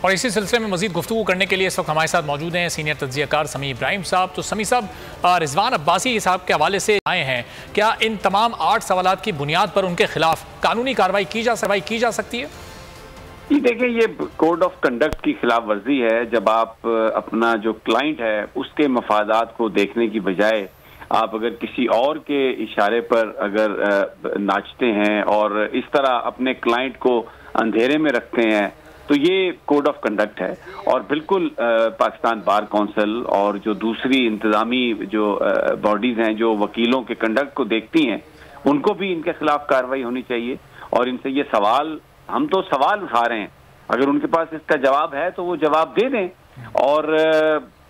और इसी सिलसिले में मजीद गुफ्तगू करने के लिए इस वक्त हमारे साथ मौजूद हैं सीनियर तज्ज़ियाकार समी इब्राहिम साहब। तो समी साहब, रिजवान अब्बासी साहब के हवाले से आए हैं, क्या इन तमाम 8 सवालात की बुनियाद पर उनके खिलाफ कानूनी कार्रवाई की जा सकती है? देखिए, ये कोड ऑफ कंडक्ट की खिलाफ वर्जी है जब आप अपना जो क्लाइंट है उसके मफादात को देखने की बजाय आप अगर किसी और के इशारे पर अगर नाचते हैं और इस तरह अपने क्लाइंट को अंधेरे में रखते हैं तो ये कोड ऑफ कंडक्ट है। और बिल्कुल पाकिस्तान बार काउंसिल और जो दूसरी इंतजामी जो बॉडीज हैं जो वकीलों के कंडक्ट को देखती हैं उनको भी इनके खिलाफ कार्रवाई होनी चाहिए। और इनसे ये सवाल, हम तो सवाल उठा रहे हैं, अगर उनके पास इसका जवाब है तो वो जवाब दे दें और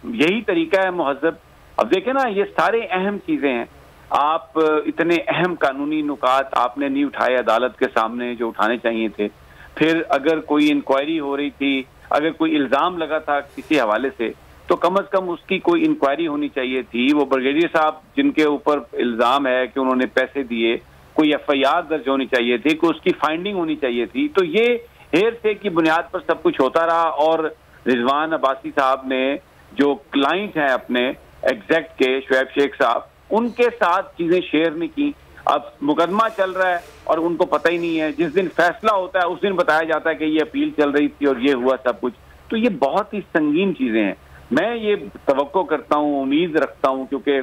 यही तरीका है मुहज़्ज़ब। अब देखें ना, ये सारे अहम चीजें हैं, आप इतने अहम कानूनी नुकात आपने नहीं उठाए अदालत के सामने जो उठाने चाहिए थे। फिर अगर कोई इंक्वायरी हो रही थी, अगर कोई इल्जाम लगा था किसी हवाले से तो कम से कम उसकी कोई इंक्वायरी होनी चाहिए थी। वो ब्रिगेडियर साहब जिनके ऊपर इल्जाम है कि उन्होंने पैसे दिए, कोई FIR दर्ज होनी चाहिए थी, कोई उसकी फाइंडिंग होनी चाहिए थी। तो ये हेरफेर की बुनियाद पर सब कुछ होता रहा और रिजवान अब्बासी साहब ने जो क्लाइंट हैं अपने एग्जैक्ट के शुएब शेख साहब, उनके साथ चीजें शेयर नहीं की। अब मुकदमा चल रहा है और उनको पता ही नहीं है, जिस दिन फैसला होता है उस दिन बताया जाता है कि ये अपील चल रही थी और ये हुआ सब कुछ। तो ये बहुत ही संगीन चीजें हैं। मैं ये तवक्को करता हूँ, उम्मीद रखता हूँ, क्योंकि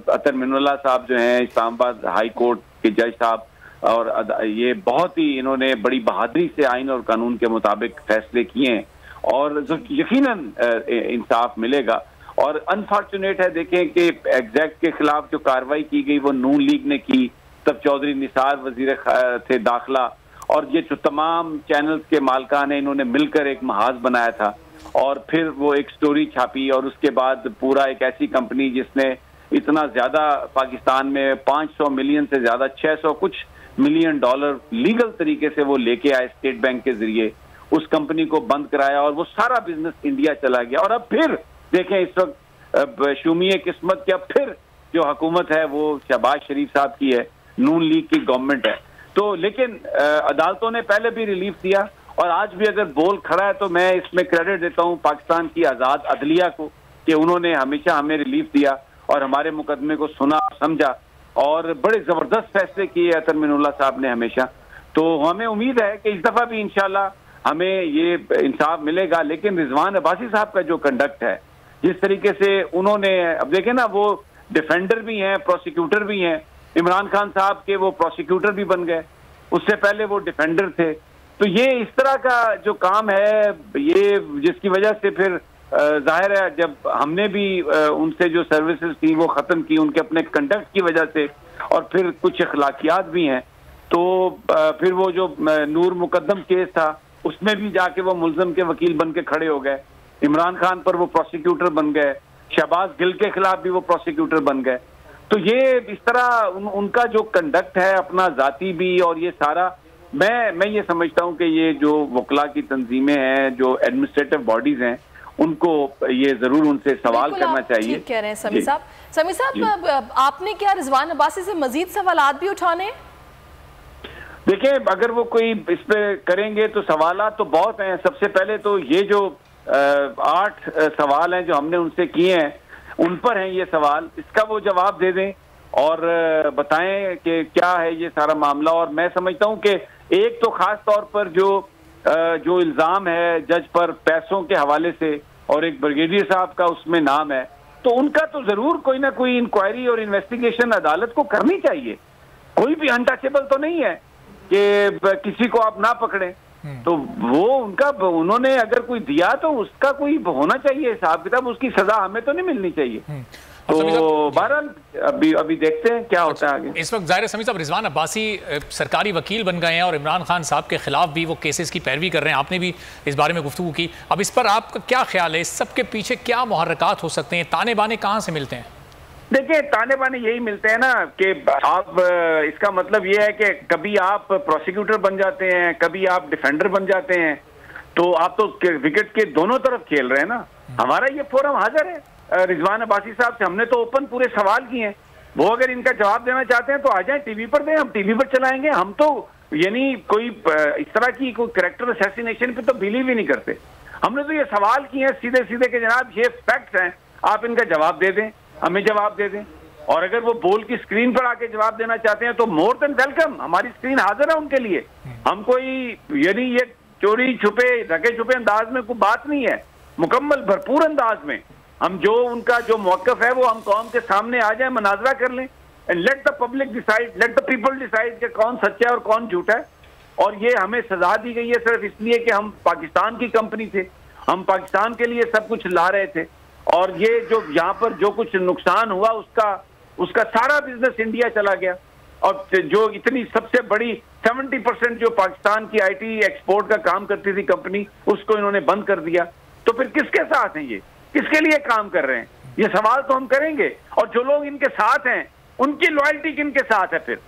अतर मिनुल्लाह साहब जो हैं इस्लामाबाद हाई कोर्ट के जज साहब, और ये बहुत ही इन्होंने बड़ी बहादुरी से आइन और कानून के मुताबिक फैसले किए हैं और यकीनन इंसाफ मिलेगा। और अनफॉर्चुनेट है देखें कि एग्जैक्ट के खिलाफ जो कार्रवाई की गई वो नून लीग ने की, तब चौधरी निसार वजीर थे दाखिला और ये जो तमाम चैनल्स के मालकान हैं इन्होंने मिलकर एक महाज बनाया था और फिर वो एक स्टोरी छापी और उसके बाद पूरा एक ऐसी कंपनी जिसने इतना ज्यादा पाकिस्तान में 500 मिलियन से ज्यादा 600 कुछ मिलियन डॉलर लीगल तरीके से वो लेके आए स्टेट बैंक के जरिए, उस कंपनी को बंद कराया और वो सारा बिजनेस इंडिया चला गया। और अब फिर देखें इस वक्त शुमीए किस्मत के अब फिर जो हुकूमत है वो शहबाज शरीफ साहब की है, नून लीग की गवर्नमेंट है। तो लेकिन अदालतों ने पहले भी रिलीफ दिया और आज भी अगर बोल खड़ा है तो मैं इसमें क्रेडिट देता हूं पाकिस्तान की आजाद अदलिया को कि उन्होंने हमेशा हमें रिलीफ दिया और हमारे मुकदमे को सुना समझा और बड़े जबरदस्त फैसले किए अतर मिनुल्लाह साहब ने हमेशा। तो हमें उम्मीद है कि इस दफा भी इंशाल्लाह हमें ये इंसाफ मिलेगा। लेकिन रिजवान अब्बासी साहब का जो कंडक्ट है, जिस तरीके से उन्होंने, अब देखें ना, वो डिफेंडर भी हैं, प्रोसिक्यूटर भी हैं। इमरान खान साहब के वो प्रोसिक्यूटर भी बन गए, उससे पहले वो डिफेंडर थे। तो ये इस तरह का जो काम है, ये जिसकी वजह से फिर जाहिर है जब हमने भी उनसे जो सर्विसेज थी वो खत्म की उनके अपने कंडक्ट की वजह से, और फिर कुछ अखलाकियात भी हैं। तो फिर वो जो नूर मुकद्दम केस था उसमें भी जाके वो मुल्ज़म के वकील बन के खड़े हो गए, इमरान खान पर वो प्रोसिक्यूटर बन गए, शहबाज गिल के खिलाफ भी वो प्रोसिक्यूटर बन गए। तो ये इस तरह उनका जो कंडक्ट है अपना जाती भी, और ये सारा मैं ये समझता हूं कि ये जो वकला की तंजीमें हैं, जो एडमिनिस्ट्रेटिव बॉडीज हैं, उनको ये जरूर उनसे सवाल करना चाहिए। ठीक कह रहे हैं समी साहब। समी साहब, आपने क्या रिजवान अब्बासी से मजीद सवालात भी उठाने? देखिए, अगर वो कोई इस पे करेंगे तो सवालात तो बहुत हैं। सबसे पहले तो ये जो 8 सवाल हैं जो हमने उनसे किए हैं, उन पर हैं ये सवाल, इसका वो जवाब दे दें और बताएं कि क्या है ये सारा मामला। और मैं समझता हूं कि एक तो खास तौर पर जो इल्जाम है जज पर पैसों के हवाले से, और एक ब्रिगेडियर साहब का उसमें नाम है, तो उनका तो जरूर कोई ना कोई इंक्वायरी और इन्वेस्टिगेशन अदालत को करनी चाहिए। कोई भी अनटचेबल तो नहीं है कि किसी को आप ना पकड़ें। तो वो उनका, उन्होंने अगर कोई दिया तो उसका कोई होना चाहिए हिसाब किताब, उसकी सजा हमें तो नहीं मिलनी चाहिए। तो बहरहाल अभी देखते हैं क्या होता है आगे। इस वक्त ज़ाहिर समी साहब, रिजवान अब्बासी सरकारी वकील बन गए हैं और इमरान खान साहब के खिलाफ भी वो केसेस की पैरवी कर रहे हैं। आपने भी इस बारे में गुफ्तगू की। अब इस पर आपका क्या ख्याल है? इस सब के पीछे क्या मुहर्रकात हो सकते हैं? ताने बाने कहाँ से मिलते हैं? देखिए, ताने बाने यही मिलते हैं ना कि आप, इसका मतलब ये है कि कभी आप प्रोसिक्यूटर बन जाते हैं, कभी आप डिफेंडर बन जाते हैं, तो आप तो विकेट के दोनों तरफ खेल रहे हैं ना। हमारा ये फोरम हाजिर है रिजवान अब्बासी साहब से, हमने तो ओपन पूरे सवाल किए हैं। वो अगर इनका जवाब देना चाहते हैं तो आ जाएं, टीवी पर दें, हम टीवी पर चलाएंगे। हम तो यानी कोई इस तरह की कोई कैरेक्टर असैसिनेशन पे तो बिलीव ही नहीं करते। हमने तो ये सवाल किए हैं सीधे सीधे कि जनाब ये फैक्ट्स हैं, आप इनका जवाब दे दें, हमें जवाब दे दें। और अगर वो बोल की स्क्रीन पर आके जवाब देना चाहते हैं तो मोर देन वेलकम, हमारी स्क्रीन हाजिर है उनके लिए। हम कोई यानी ये चोरी छुपे ढके छुपे अंदाज में कोई बात नहीं है, मुकम्मल भरपूर अंदाज में हम जो उनका जो मौक़िफ़ है वो हम कौम के सामने आ जाए, मनाजरा कर लें and let the public decide, let the people decide कि कौन सच्चा है और कौन झूठा है। और ये हमें सजा दी गई है सिर्फ इसलिए कि हम पाकिस्तान की कंपनी थे, हम पाकिस्तान के लिए सब कुछ ला रहे थे, और ये जो यहाँ पर जो कुछ नुकसान हुआ उसका सारा बिजनेस इंडिया चला गया। और जो इतनी सबसे बड़ी 70% जो पाकिस्तान की आईटी एक्सपोर्ट का काम करती थी कंपनी, उसको इन्होंने बंद कर दिया। तो फिर किसके साथ हैं ये, किसके लिए काम कर रहे हैं, ये सवाल तो हम करेंगे। और जो लोग इनके साथ हैं उनकी लॉयल्टी किनके साथ है फिर?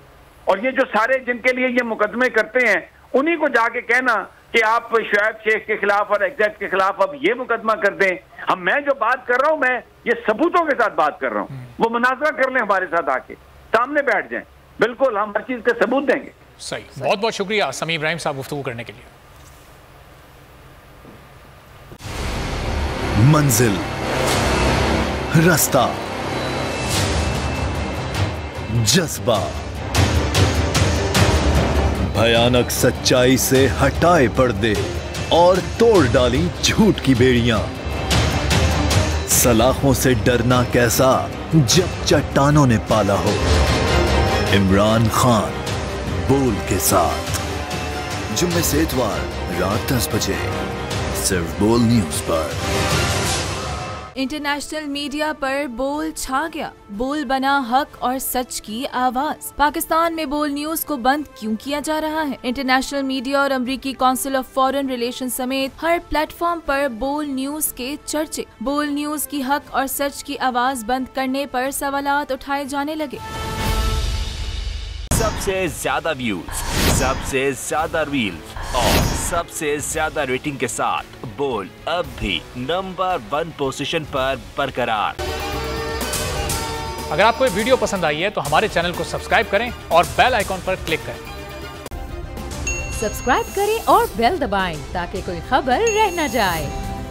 और ये जो सारे जिनके लिए ये मुकदमे करते हैं उन्हीं को जाके कहना कि आप शुएब शेख के खिलाफ और एग्जैक्ट के खिलाफ अब ये मुकदमा कर दें। मैं जो बात कर रहा हूं, मैं ये सबूतों के साथ बात कर रहा हूं, वो मुनाजरा कर लें हमारे साथ, आके सामने बैठ जाएं, बिल्कुल हम हर चीज के सबूत देंगे। सही, बहुत बहुत शुक्रिया समी इब्राहिम साहब गुफ्तगू करने के लिए। मंजिल, रास्ता, जज्बा, भयानक सच्चाई से हटाए पर्दे और तोड़ डाली झूठ की बेड़ियां। सलाखों से डरना कैसा जब चट्टानों ने पाला हो। इमरान खान बोल के साथ जुम्मे से इतवार रात 10 बजे सिर्फ बोल न्यूज पर। इंटरनेशनल मीडिया पर बोल छा गया, बोल बना हक और सच की आवाज। पाकिस्तान में बोल न्यूज को बंद क्यों किया जा रहा है? इंटरनेशनल मीडिया और अमेरिकी काउंसिल ऑफ फॉरेन रिलेशन समेत हर प्लेटफॉर्म पर बोल न्यूज के चर्चे। बोल न्यूज की हक और सच की आवाज बंद करने पर सवालात उठाए जाने लगे। सबसे ज्यादा व्यूज, सबसे ज्यादा रील्स और सबसे ज्यादा रेटिंग के साथ बोल अब भी नंबर 1 पोजीशन पर बरकरार। अगर आपको ये वीडियो पसंद आई है तो हमारे चैनल को सब्सक्राइब करें और बेल आइकॉन पर क्लिक करें। सब्सक्राइब करें और बेल दबाएं ताकि कोई खबर रह न जाए।